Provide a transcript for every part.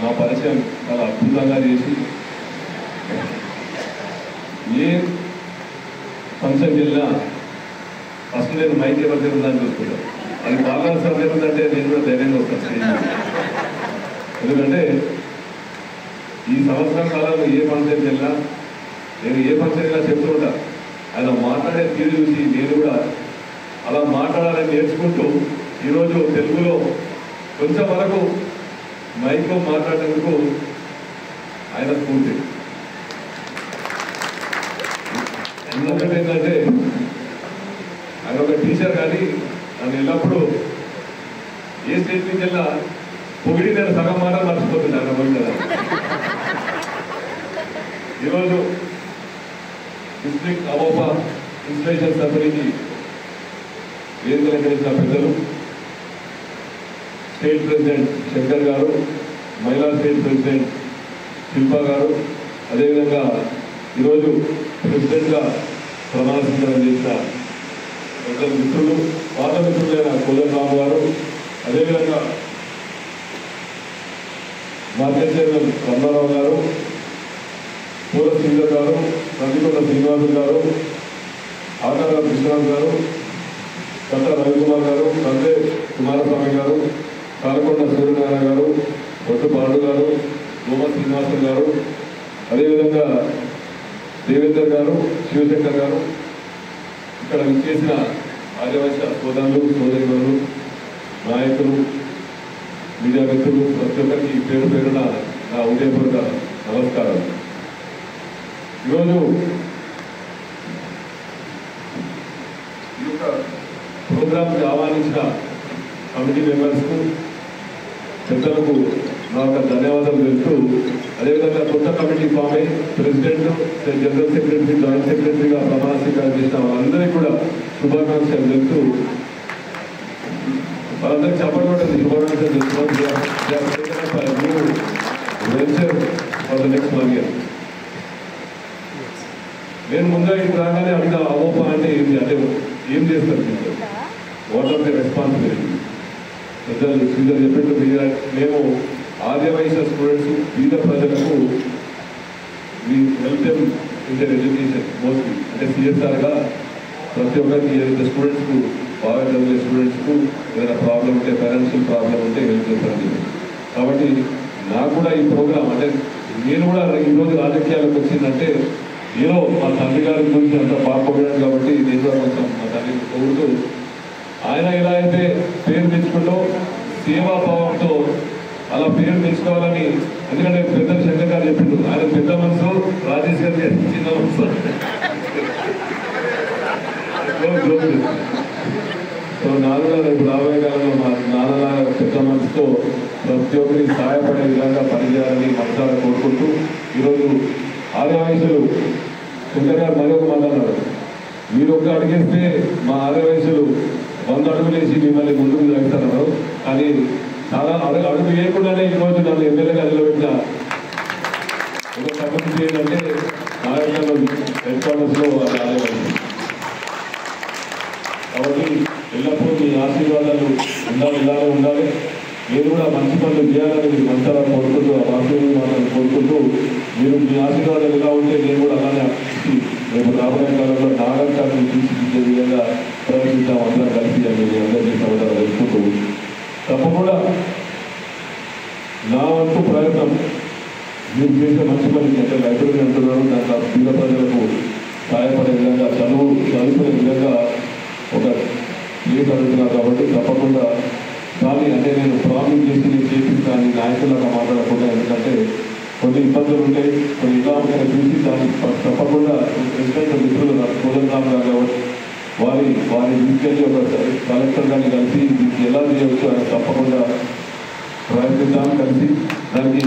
మా పరిచయం చాలా అద్భుతంగా చేసి ఏ ఫంక్షన్కి వెళ్ళినా ఫస్ట్ నేను మైక్ ఎవరి దగ్గర ఉందని చూసుకుంటాను. అది బాగా సార్ ఏముందంటే నేను కూడా ధైర్యంగా వస్తాను. ఎందుకంటే ఈ సంవత్సరం కాలంలో ఏ ఫంక్షన్కి వెళ్ళినా నేను ఏ ఫంక్షన్గా చెప్తూ ఉంటా, ఆయన మాట్లాడే తీరు చూసి నేను కూడా అలా మాట్లాడాలని నేర్చుకుంటూ ఈరోజు తెలుగులో కొంచెం వరకు మైక్లో మాట్లాడేందుకు ఆయన స్ఫూర్తి. ఎందుకంటే ఏంటంటే ఆయన ఒక టీచర్ కానీ నన్ను ఎల్లప్పుడూ ఏ స్టేజ్ నుంచి వెళ్ళా పొగిడి నేను సగం మాట మర్చిపోతుంది ఆయన పోయి కదా. ఈరోజు డిస్ట్రిక్ట్ అవోపా ఇన్స్పిరేషన్ సభ్యులకి వేదిక అలంకరించిన పెద్దలు, స్టేట్ ప్రెసిడెంట్ శంకర్ గారు, మహిళా స్టేట్ ప్రెసిడెంట్ శిల్పా గారు, అదేవిధంగా ఈరోజు ప్రెసిడెంట్గా ప్రమాణ స్వీకారం చేసిన పెద్దల మిత్రులు, పాత మిత్రులైన కోదండరావు గారు, అదేవిధంగా మార్కెట్ చైర్మన్ రమణారావు గారు, పూల శ్రీధర్ గారు, నందికొండ శ్రీనివాసు గారు, ఆకార కృష్ణరావు గారు, కట్ట రవికుమార్ గారు, కందే కుమారస్వామి గారు, కాలకొండ సూర్యనారాయణ గారు, ఒట్టు పాండు గారు, గోమ శ్రీనివాసన్ గారు, అదేవిధంగా దేవేందర్ గారు, శివశంకర్ గారు, ఇక్కడ విచ్చేసిన ఆదివాసీ సోదరులు సోదరులు, నాయకులు, మీడియా మిత్రులు, ప్రతి ఒక్కరికి పేరు పేరున నా ఉదయపూర్వక నమస్కారం. ఈరోజు ఈ యొక్క ప్రోగ్రాంకి ఆహ్వానించిన కమిటీ మెంబర్స్కు, పెద్దలకు నా యొక్క ధన్యవాదాలు తెలుపుతూ, అదేవిధంగా కొత్త కమిటీ ఫామ్ అయి ప్రెసిడెంట్, జనరల్ సెక్రటరీ, జాయింట్ సెక్రటరీగా ప్రమాణ స్వీకారం చేసిన వాళ్ళందరికీ కూడా శుభాకాంక్షలు తెలుపుతూ, వాళ్ళందరికీ చెప్పబడింది శుభాకాంక్షలు venture for the next 1 year. నేను ముందుగా ఇది రాగానే అడిగిన అవోపా అంటే ఏంటి, అంటే ఏం చేస్తారు మీరు, వాట్ ఆర్ ది రెస్పాన్సిబిలిటీ. పెద్దలు శ్రీధర్ చెప్పినట్టు మేము ఆదివాసీ స్టూడెంట్స్, బీద ప్రజలకు help them in their education mostly, అంటే సిఎస్ఆర్గా ప్రతి ఒక్కరికి ఏదైతే స్టూడెంట్స్కు బాగా చదివే స్టూడెంట్స్కు ఏదైనా ప్రాబ్లం ఉంటే, ఫైనాన్షియల్ ప్రాబ్లం ఉంటే హెల్ప్ చేస్తారని. కాబట్టి నాకు కూడా ఈ ప్రోగ్రామ్ అంటే నేను కూడా ఈరోజు రాజకీయాలకు వచ్చిందంటే ఏదో మా తండ్రి గారి గురించి అంత బాగా పొగిడాను కాబట్టి నేను కూడా కొంచెం మా తండ్రిని పొగుడుతూ, ఆయన ఎలా అయితే పేరు తెచ్చుకుంటూ సేవాభావంతో అలా పేరు తెచ్చుకోవాలని. ఎందుకంటే పెద్ద శంకర్ గారు చెప్పిండు, ఆయన పెద్ద మనసు, రాజేష్ గారి చిన్న మనసు. సో నాన్న రేపు రాబోయే కాలంలో మా నాన్నలాగా పెద్ద మనసుతో ప్రతి ఒక్కరికి సహాయపడే విధంగా పనిచేయాలని మనసారా కోరుకుంటూ, ఈరోజు ఆదివాసీలు శంకర్ గారు మరొక మాట అన్నారు, మీరు ఒక్క అడిగేస్తే మా ఆదివాసీలు 100 అడుగులు వేసి మిమ్మల్ని ముందుకు జరుగుతున్నారు. కానీ చాలా అడుగు వేయకుండానే ఈరోజు నన్ను ఎమ్మెల్యేగా నిలబెట్టిన ఒక కమిటీ ఏంటంటే నారాయణలో హెడ్ క్వార్టర్స్లో ఆదివాసీ. కాబట్టి ఎల్లప్పుడూ మీ ఆశీర్వాదాలు ఇలానే ఉండాలి. నేను కూడా మంచి పనులు చేయాలని మీరు మనసారా కోరుకుంటూ, ఆ వాసులు మాటలు కోరుకుంటూ, మీరు మీ ఆశీర్వాదాలు ఎలా ఉంటే నేను కూడా అలానే రేపు రాబోయే కాలంలో నాగరికాన్ని తీర్చిదిద్దే విధంగా ప్రయత్నిద్దాం అందరం కలిసి అని మీ అందరికీ సమాధానం తెలుసుకుంటూ, తప్పకుండా నా వంతు ప్రయత్నం మీరు చేసే మంచి పని అంటే లైబ్రరీ అంటున్నారు, దాంట్లో బీద ప్రజలకు సహాయపడే విధంగా చదువుకునే విధంగా ఒక ప్లేస్ అడుగుతున్నారు. కాబట్టి తప్పకుండా కానీ అంటే నేను ప్రాబ్లం చేసి నేను చేపిస్తాను నాయకులాగా మాట్లాడకుండా, ఎందుకంటే కొన్ని ఇబ్బందులు ఉంటాయి, కొన్ని ఇలాంటి చూసి దాన్ని తప్పకుండా ప్రెసిడెంట్ మిత్రులు కోదండరావు గారు వారి తీసుకెళ్ళి ఒక కలెక్టర్ గారిని కలిసి దీనికి ఎలా చేయవచ్చు అని తప్పకుండా ప్రయత్నిద్దాం. కలిసి దానికి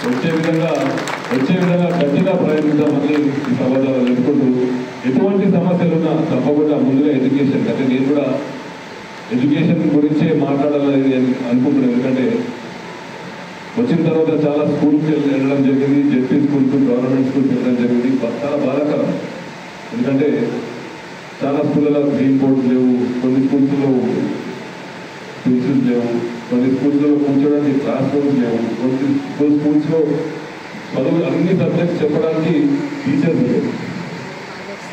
వచ్చే విధంగా గట్టిగా ప్రయత్నిద్దామని ఈ సమాజాలు ఎదుర్కొంటూ, ఎటువంటి సమస్యలున్నా తప్పకుండా ముందుగా ఎడ్యుకేషన్ అంటే నేను కూడా ఎడ్యుకేషన్ గురించే మాట్లాడాలని అనుకుంటున్నాను. ఎందుకంటే వచ్చిన తర్వాత చాలా స్కూల్కి వెళ్ళడం జరిగింది, జెడ్పీ స్కూల్కి, గవర్నమెంట్ స్కూల్కి వెళ్ళడం జరిగింది. చాలా బాధాకరం, ఎందుకంటే చాలా స్కూళ్ళలో గ్రీన్ బోర్డ్స్ లేవు, కొన్ని స్కూల్స్లో పెన్సిల్స్ లేవు, కొన్ని స్కూల్స్లో కూర్చోడానికి క్లాస్ రూమ్స్ లేవు, కొన్ని స్కూల్స్లో చదువు అన్ని సబ్జెక్ట్స్ చెప్పడానికి టీచర్స్ లేవు.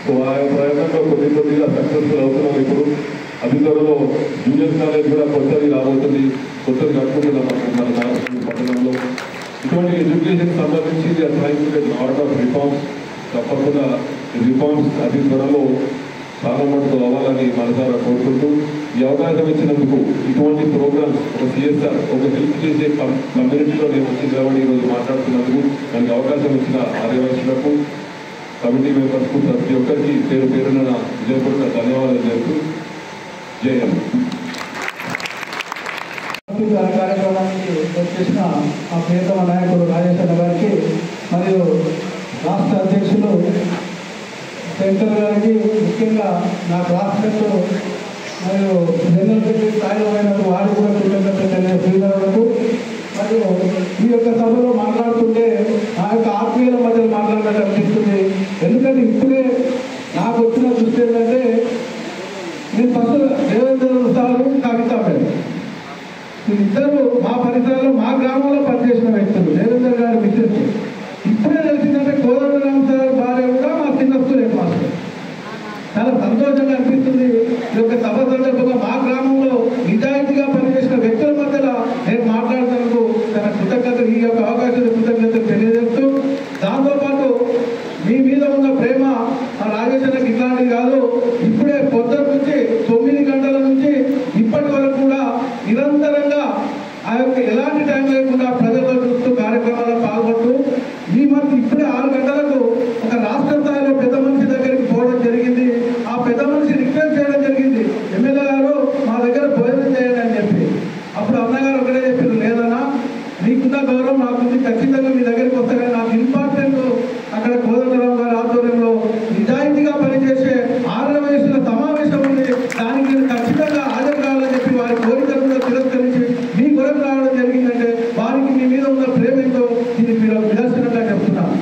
సో ఆ ప్రయత్నంలో కొద్దిగా సక్సెస్ఫుల్ అవుతున్నాం. ఇప్పుడు అతి త్వరలో జూనియర్ కాలేజ్ కూడా కొత్తది రాబోతుంది, కొత్తది కట్టుకుంటున్నాం మన నాగపూర్ పట్టణంలో. ఇటువంటి ఎడ్యుకేషన్ సంబంధించి లాట్ ఆఫ్ రిఫార్మ్స్, తప్పకుండా రిఫార్మ్స్ అతి త్వరలో చాలా మటుకు అవ్వాలని మనసారా కోరుకుంటూ, ఈ అవకాశం ఇచ్చినందుకు, ఇటువంటి ప్రోగ్రామ్స్ ఒక సిఎస్ఆర్ ఒక హెల్ప్ చేసే కమ్యూనిటీలో నేను వచ్చి నిలబడి ఈరోజు మాట్లాడుతున్నందుకు నాకు అవకాశం ఇచ్చిన ఆర్యవైశ్యులకు, కమిటీ మెంబర్స్కు, ప్రతి ఒక్కరికి పేరు పేరున విజయపూర్వక ధన్యవాదాలు చెప్తూ జై హింద్. కార్యక్రమానికి వచ్చేసిన మా ప్రియతమ నాయకుడు రాజేష్ అన్న గారికి మరియు రాష్ట్ర అధ్యక్షులు శంకర్ గారికి, ముఖ్యంగా నా క్లాస్మేట్ మరియు జనరల్ సెక్రటరీ స్థాయిలో అయినప్పుడు వారికి కూడా కృతజ్ఞతలు శ్రీధరులకు. మరియు ఈ యొక్క సభలో మాట్లాడుతుంటే నా యొక్క ఆత్మీయుల మధ్య మాట్లాడినట్టు అనిపిస్తుంది. ఎందుకంటే ఇప్పుడే నాకు వచ్చిన దృష్టి ఏంటంటే, నేను ఫస్ట్ దేవేంద్ర సారు, కవిత మేడం, వీళ్ళిద్దరూ మా పరిసరాల్లో మా గ్రామంలో పనిచేసిన వ్యక్తులు. దేవేంద్ర గారి మిత్రులు. ఇప్పుడే తెలిసిందంటే కోదండరామ్ సార్ భార్య కూడా మా చిన్న స్కూల్ హెడ్ మాస్టర్. చాలా సంతోషంగా అనిపిస్తుంది. ఈ యొక్క సభ సందర్భంగా మా గ్రామంలో నిజాయితీగా పనిచేసిన వ్యక్తుల మధ్యలో నేను మాట్లాడుతున్నందుకు తన కృతజ్ఞతలు, ఈ యొక్క అవకాశాలు కృతజ్ఞతలు తెలియజేస్తూ, దాంతోపాటు మీ మీద ఉన్న ప్రేమ మా రాజేశ్వరికి ఇట్లాంటిది కాదు. ఇప్పుడే పొద్దున నుంచి 9 గంటల నుంచి ఇప్పటి వరకు కూడా నిరంతరంగా ఆ యొక్క ఎలాంటి టైం లేకుండా ప్రజల్లో చూస్తూ కార్యక్రమాల్లో పాల్గొంటూ, ఈ మంత్ ఇప్పుడే 6 గంటలకు ఒక రాష్ట్ర స్థాయిలో పెద్ద మనిషి దగ్గరికి పోవడం జరిగింది. ఆ పెద్ద మనిషి రిక్వెస్ట్ చేయడం జరిగింది, ఎమ్మెల్యే గారు మా దగ్గర భోజనం చేయండి అని చెప్పి. అప్పుడు అన్నగారు ఒకటే చెప్పారు, లేదన్నా నీకున్న గౌరవం నాకుంది, ఖచ్చితంగా మీ దగ్గరికి వస్తే కానీ నాకు ఇంపార్టెంట్ అక్కడ కోదండరామ్ గారి ఆధ్వర్యంలో నిజాయితీగా పనిచేసే ఆర్యవైశ్యుల సమావేశం ఉంది, దానికి నేను ఖచ్చితంగా హాజరు కావాలని చెప్పి వారి కోరికలు కూడా తిరస్కరించి మీ కొరకు రావడం జరిగిందంటే వారికి మీ మీద ఉన్న ప్రేమ ఏంటో ఇది నిదర్శనంగా చెప్తున్నాను.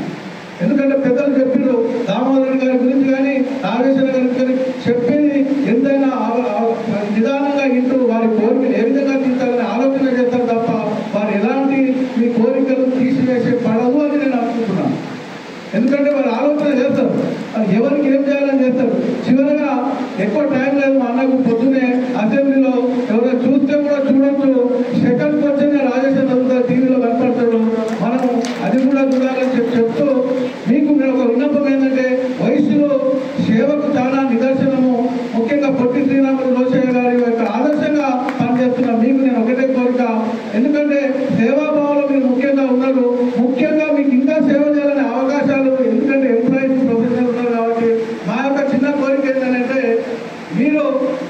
ఎందుకంటే పెద్దలు చెప్పారు, దామోదర్ గారి గురించి కానీ నాగేశ్వర గారి గురించి కానీ చెప్పేది ఎంతైనా నిదానంగా ఇంటూ వారి కోరికలు ఏ విధంగా తీర్చాలని ఆలోచన చేస్తారు తప్ప వారు ఎలాంటి మీ కోరికలు తీసివేసే పడదు అని నేను అనుకుంటున్నాను. ఎందుకంటే వారు ఆలోచన చేస్తారు, ఎవరికి ఏం చేయాలని చేస్తారు. చివరిగా ఎక్కువ టైం లేదు, మా అన్నకు పొద్దునే అసెంబ్లీలో ఎవరైనా చూస్తే కూడా చూడొచ్చు, సెకండ్ క్వశ్చన్ రాజేశ్వర చదువుతారు, టీవీలో కనపడతాడు, మనం అది కూడా చూడాలని చెప్తూ మీకు నేను ఒక విన్నపం ఏంటంటే, వయసులో సేవకు చాలా నిదర్శనము. ముఖ్యంగా పొట్టి శ్రీరాములు రోషయ్య గారి యొక్క ఆదర్శంగా పనిచేస్తున్నాం. మీకు నేను ఒకటే కోరిక, ఎందుకంటే సేవాభావంలో మీరు ముఖ్యంగా ఉన్నారు, ముఖ్యంగా మీకు ఇంకా సేవ చేయాలనే అవకాశాలు, ఎందుకంటే ఎంప్లాయీస్ ప్రొఫెషనల్ ఉన్నారు కాబట్టి మా యొక్క చిన్న కోరిక ఏంటంటే, మీరు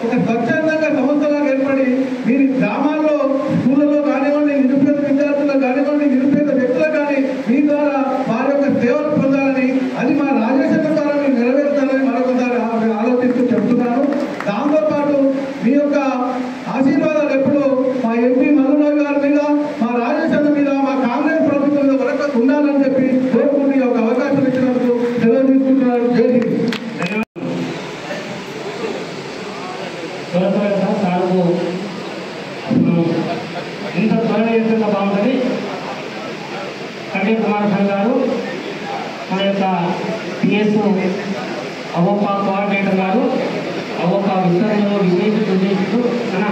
ఒక స్వచ్ఛందంగా సంస్థలాగా ఏర్పడి మీరు గ్రామాల్లో స్కూళ్ళలో కానివ్వండి, నిరుపేద విద్యార్థులకు కానివ్వండి, నిరుపేద వ్యక్తులకు కానీ మీ ద్వారా వారి యొక్క సేవలు పొందాలని, అది మా రాజేశ్వర ద్వారా మీరు నెరవేర్చాలని మరొకసారి ఆలోచిస్తూ చెప్తున్నాను. దాంతోపాటు మీ యొక్క ఆశీర్వాదాలు ఎప్పుడు మా ఎంపీ మల్లురావు గారి మీద, మా రాజేశ్వర మీద, మా కాంగ్రెస్ ప్రభుత్వం మీద వరకు ఉండాలని చెప్పి కోరుకుంటూ ఈ యొక్క అవకాశం ఇచ్చినందుకు సెలవు తీసుకుంటున్నారు. జై హింద్. సార్కు ఇంత త్వరగా చేస్తున్న బాగుంటుంది. కళ్యాణ్ కుమార్ ఖాన్ గారు, మన యొక్క పిఎస్ అవోపా కోఆర్డినేటర్ గారు, అవోపా విస్తరణలో విజయిస్తూ అన్న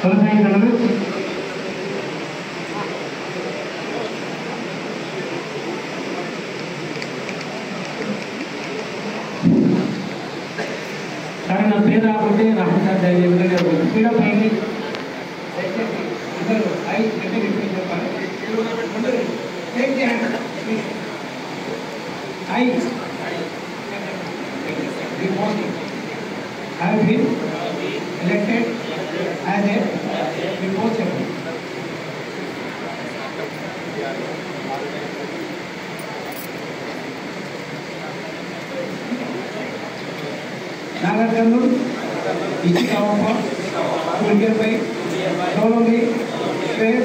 కొనసాగించండి. సరే, నా పేరు రాకుంటే నాకు సార్ స్పీడప్ అయింది. I have been elected as a report secretary. Nagarkannur, Ichikawappa, Kulgerpai, Dolongi, fair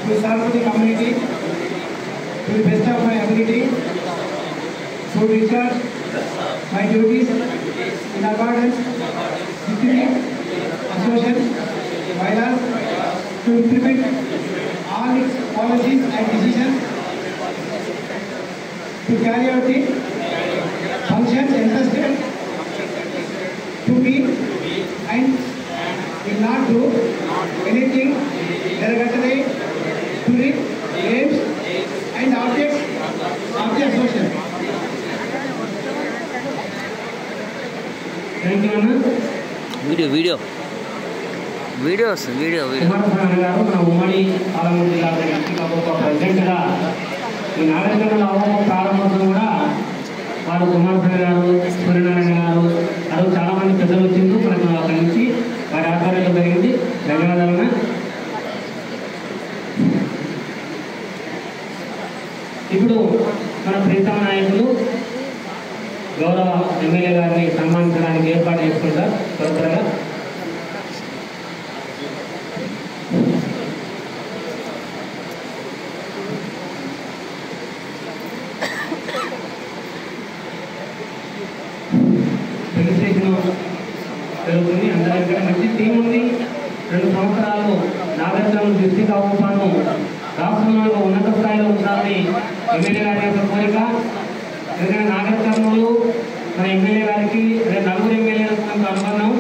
to serve the community to the best of my ability, to discharge my duties in accordance with the association bylaws to implement all its policies and decisions to carry out the functions entrusted to me and will not do anything derogatory to the aims and objects of the association. Thank you, Anna. Video Kumaraswamy గారు మన ఉమ్మడి పాలమూరు జిల్లా ప్రెసిడెంట్గా ఈ నాగరికత అవగాహన ప్రారంభంలో కూడా వారు కుమారస్వామి గారు సూర్యనారాయణ గారు వారు చాలామంది పెద్దలు వచ్చిండ్రు మనకు అక్కడి నుంచి వారి ఆధ్వర్యంలో జరిగింది. ధన్యవాదాలు. ఇప్పుడు మన ప్రీతమ నాయకులు గౌరవ ఎమ్మెల్యే గారిని సన్మానించడానికి ఏర్పాటు చేసుకుంటారు. త్వరగా రిజిస్ట్రేషన్ జరుగుతుంది. అందరి మంచి టీం ఉంది. 2 సంవత్సరాలు నాగరికతను డిస్ట్రిక్ట్ అవగాహన రాష్ట్రంలో ఉన్నత స్థాయిలో ఉండాలని ఎమ్మెల్యే గారి యొక్క కోరిక. ఎందుకంటే నాగరికతలు మన ఎమ్మెల్యే గారికి 4 ఎమ్మెల్యేలకు అనుకున్నాం.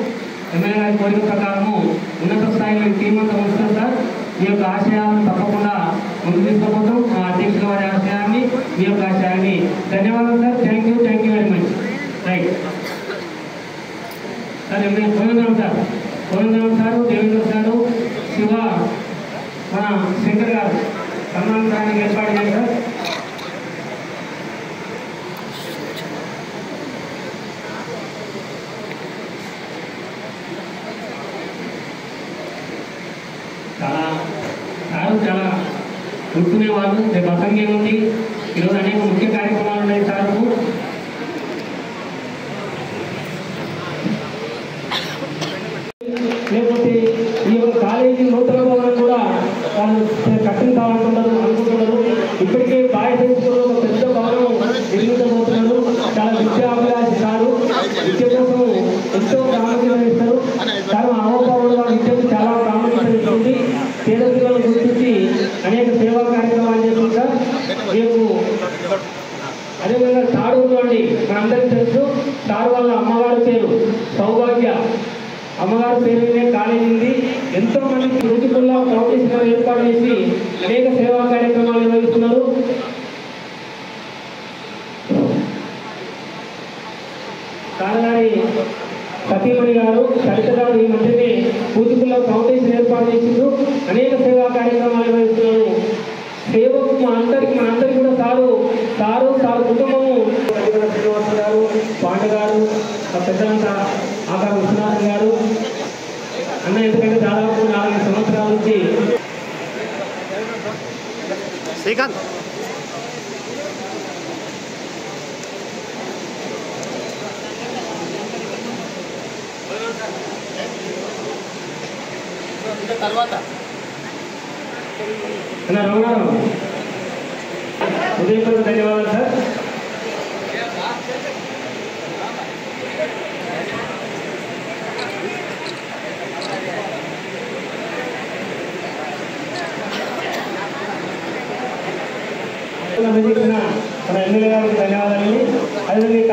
ఎమ్మెల్యే గారి కోరిక ప్రకారము ఉన్నత స్థాయిలో టీం అంతా ఉంచుతాం సార్. మీ యొక్క ఆశయాలను తప్పకుండా ముందు తీసుకుపోతాం. మా అధ్యక్షుల వారి ఆశయాన్ని, మీ యొక్క ఆశయాన్ని. ధన్యవాదాలు sir. Thank you very much. Right sir. MLA Konandaram sir, Devendra sir, Shiva, మన శంకర్ గారు సన్మానించడానికి ఏర్పాటు చేశారు సార్. చాలా గుర్తునేవాళ్ళు. రేపు అసంఖ్యం ఉంది. ఈరోజు అనేక ముఖ్య కార్యక్రమాలు ఉన్నాయి సార్కు. లేకపోతే ఈ యొక్క కాలేజీ నూతన భవనం కూడా వాళ్ళు అనుకుంటున్నారు. ఇప్పటికే బాయ్స్ హై స్కూల్లో ఒక పెద్ద భవనం నిర్మించబోతున్నారు. చాలా విద్యాభిలాషి సారు. విద్య కోసం ఎంతో ప్రాముఖ్యత ఇస్తారు. చాలా అవగాహన విద్యకు చాలా ప్రాముఖ్యత ఇస్తుంది. పేద పిల్లలను గుర్తించి అనేక సేవా కార్యక్రమాలు చేస్తుంటారు. రేపు అదేవిధంగా తాడూరులో అండి మనందరికీ తెలుసు. తాడు వాళ్ళ అమ్మగారి పేరు సౌభాగ్య. అమ్మగారి పేరు మీదే కాలేజీ ఉంది. ఎంతో మంది రుచికుల్లా ఫౌండేషన్ ఏర్పాటు చేసి అనేక సేవా కార్యక్రమాలు నిర్వహిస్తున్నారు. కాలగారి సతీమణి గారు, సరిత గారు ఈ మధ్యనే పూజకుల్లో ఫౌండేషన్ ఏర్పాటు చేసిండ్రు. అనేక సేవా కార్యక్రమాలు నిర్వహిస్తున్నారు. సేవకు మనందరికీ కూడా సారు కుటుంబము శ్రీనివాస గారు, పాండ గారు, పెద్దంతా ఆకార విశ్వనాథన్ గారు అన్న. ఎందుకంటే దాదాపు 4 సంవత్సరాల నుంచి శ్రీకాంత్ తర్వాత రమణారావు ఉదయపూర్వక ధన్యవాదాలు సార్. మన ఎమ్మెల్యే గారికి ధన్యవాదాలు. అదేవిధంగా